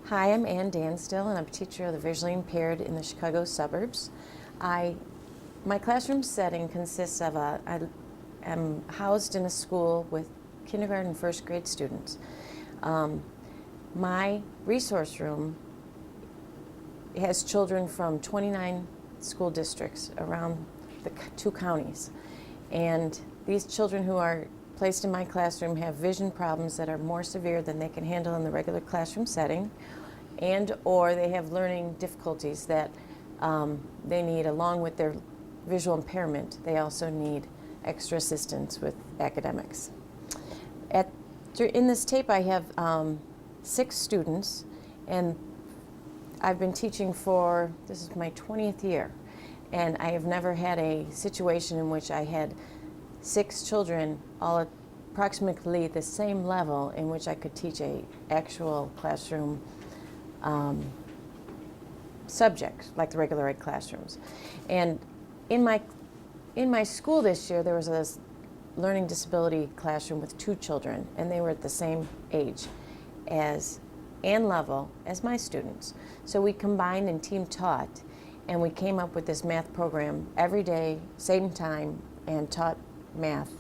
Hi, I'm Ann Dansdale, and I'm a teacher of the visually impaired in the Chicago suburbs. My classroom setting consists of I am housed in a school with kindergarten and first grade students. My resource room has children from 29 school districts around the two counties. And these children who are placed in my classroom have vision problems that are more severe than they can handle in the regular classroom setting, and or they have learning difficulties that they need, along with their visual impairment, they also need extra assistance with academics. In this tape I have 6 students, and I've been teaching this is my 20th year, and I have never had a situation in which I had 6 children all approximately the same level in which I could teach a actual classroom subject like the regular ed classrooms. And in my school this year there was a learning disability classroom with 2 children, and they were at the same age and level as my students. So we combined and team taught, and we came up with this math program every day, same time, and taught math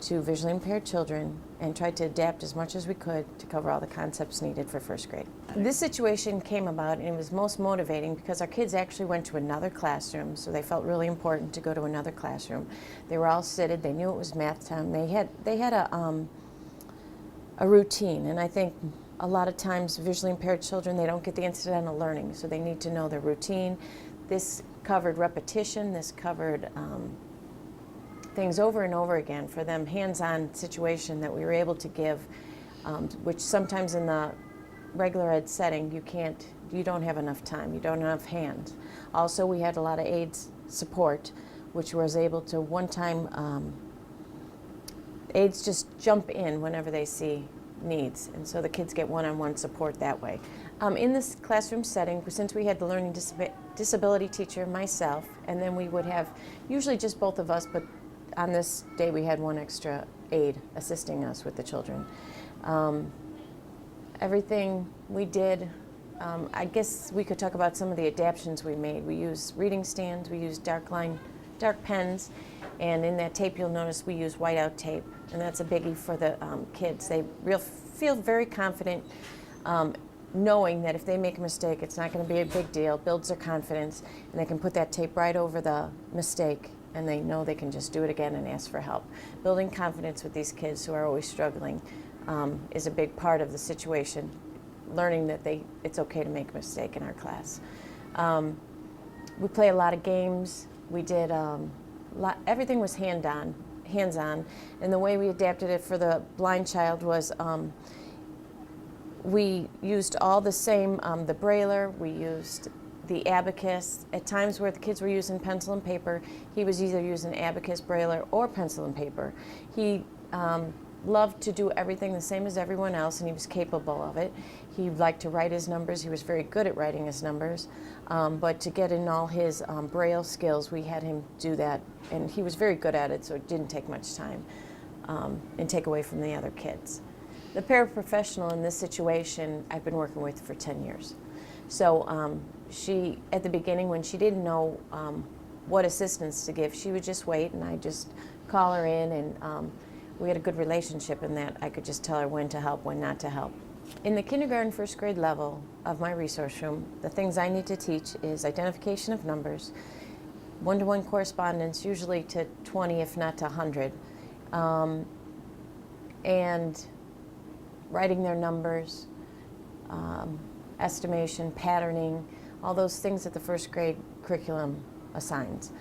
to visually impaired children and tried to adapt as much as we could to cover all the concepts needed for first grade. This situation came about, and it was most motivating because our kids actually went to another classroom, so they felt really important to go to another classroom. They were all seated, they knew it was math time. They had a routine, and I think a lot of times visually impaired children, they don't get the incidental learning, so they need to know their routine. This covered repetition, this covered things over and over again for them, hands-on situation that we were able to give, which sometimes in the regular ed setting you don't have enough time, you don't have enough hands. Also, we had a lot of aides support, which was able to aides just jump in whenever they see needs, and so the kids get one-on-one support that way. In this classroom setting, since we had the learning disability teacher, myself, and then we would have usually just both of us, but on this day we had one extra aide assisting us with the children. Everything we did, I guess we could talk about some of the adaptations we made. We used reading stands, we used dark pens, and in that tape you'll notice we use whiteout tape, and that's a biggie for the kids. They feel very confident knowing that if they make a mistake it's not going to be a big deal, builds their confidence, and they can put that tape right over the mistake and they know they can just do it again and ask for help. Building confidence with these kids who are always struggling is a big part of the situation, learning that it's okay to make a mistake in our class. We play a lot of games. We did everything was hands-on, and the way we adapted it for the blind child was we used all the same, the brailler, we used the abacus. At times where the kids were using pencil and paper, he was either using abacus, brailler, or pencil and paper. He loved to do everything the same as everyone else, and he was capable of it. He liked to write his numbers. He was very good at writing his numbers, but to get in all his braille skills, we had him do that, and he was very good at it, so it didn't take much time and take away from the other kids. The paraprofessional in this situation I've been working with for 10 years. So she, at the beginning, when she didn't know what assistance to give, she would just wait, and I'd just call her in, and we had a good relationship in that I could just tell her when to help, when not to help. In the kindergarten, first grade level of my resource room, the things I need to teach is identification of numbers, one-to-one correspondence, usually to 20 if not to 100, and writing their numbers, estimation, patterning, all those things that the first grade curriculum assigns.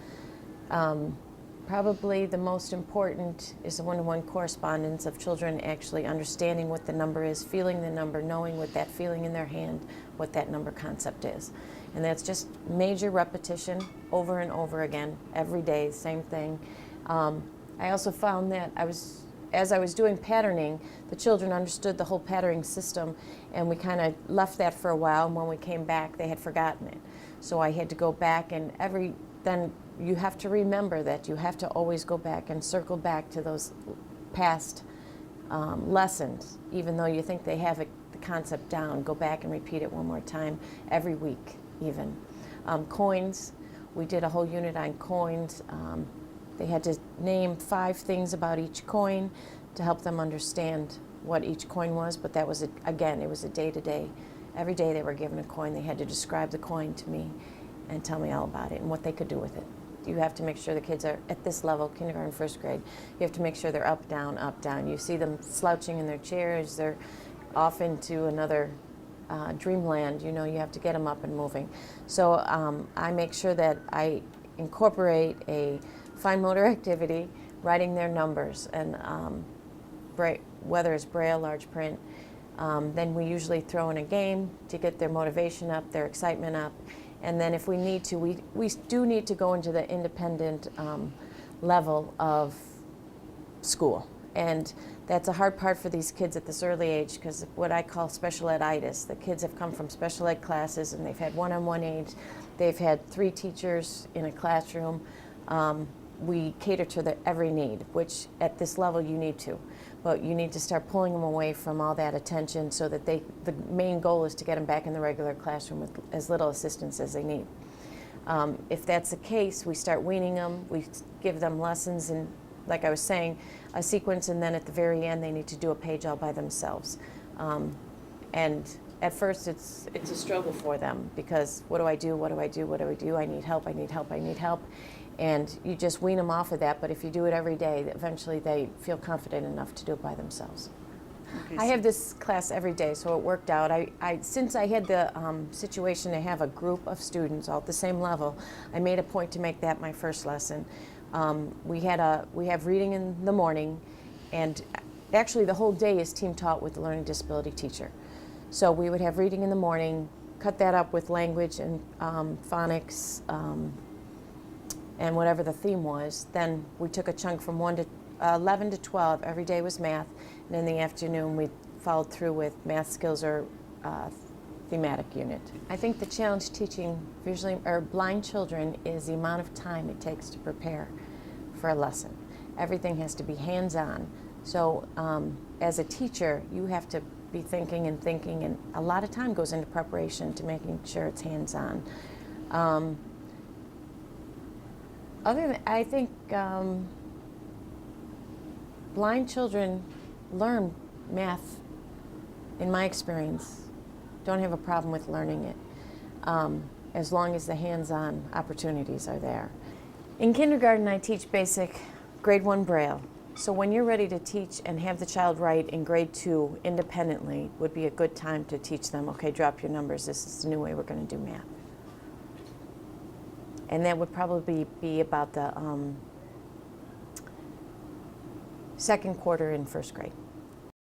Probably the most important is the one-to-one correspondence of children actually understanding what the number is, feeling the number, knowing with that feeling in their hand what that number concept is. And that's just major repetition over and over again, every day, same thing. I also found that as I was doing patterning, the children understood the whole patterning system, and we kind of left that for a while, and when we came back they had forgotten it. So I had to go back, and then you have to remember that you have to always go back and circle back to those past lessons, even though you think they have the concept down, go back and repeat it one more time every week even. Coins, we did a whole unit on coins. They had to name 5 things about each coin to help them understand what each coin was, but that was, again, it was a day-to-day. Every day they were given a coin. They had to describe the coin to me and tell me all about it and what they could do with it. You have to make sure the kids are at this level, kindergarten, first grade. You have to make sure they're up, down, up, down. You see them slouching in their chairs. They're off into another dreamland. You know, you have to get them up and moving. So I make sure that I incorporate a fine motor activity, writing their numbers, and whether it's Braille, large print. Then we usually throw in a game to get their motivation up, their excitement up. And then if we need to, we do need to go into the independent level of school. And that's a hard part for these kids at this early age, because what I call special ed-itis. The kids have come from special ed classes and they've had one-on-one aids. They've had 3 teachers in a classroom. We cater to every need, which at this level you need to. But you need to start pulling them away from all that attention so that the main goal is to get them back in the regular classroom with as little assistance as they need. If that's the case, we start weaning them. We give them lessons and, like I was saying, a sequence, and then at the very end they need to do a page all by themselves. And at first it's a struggle for them, because what do I do, what do I do, what do I do? I need help, I need help, I need help. And you just wean them off of that, but if you do it every day, eventually they feel confident enough to do it by themselves. Okay, I have this class every day, so it worked out. Since I had the situation to have a group of students all at the same level, I made a point to make that my first lesson. We have reading in the morning, and actually the whole day is team taught with the learning disability teacher. So we would have reading in the morning, cut that up with language and phonics, and whatever the theme was. Then we took a chunk from 11 to 12. Every day was math, and in the afternoon we followed through with math skills or thematic unit. I think the challenge teaching visually or blind children is the amount of time it takes to prepare for a lesson. Everything has to be hands-on. So as a teacher, you have to be thinking, and a lot of time goes into preparation to making sure it's hands-on. Other than, I think blind children learn math, in my experience, don't have a problem with learning it, as long as the hands-on opportunities are there. In kindergarten, I teach basic grade 1 Braille. So when you're ready to teach and have the child write in grade 2 independently, would be a good time to teach them, okay, drop your numbers, this is the new way we're going to do math. And that would probably be about the second quarter in first grade.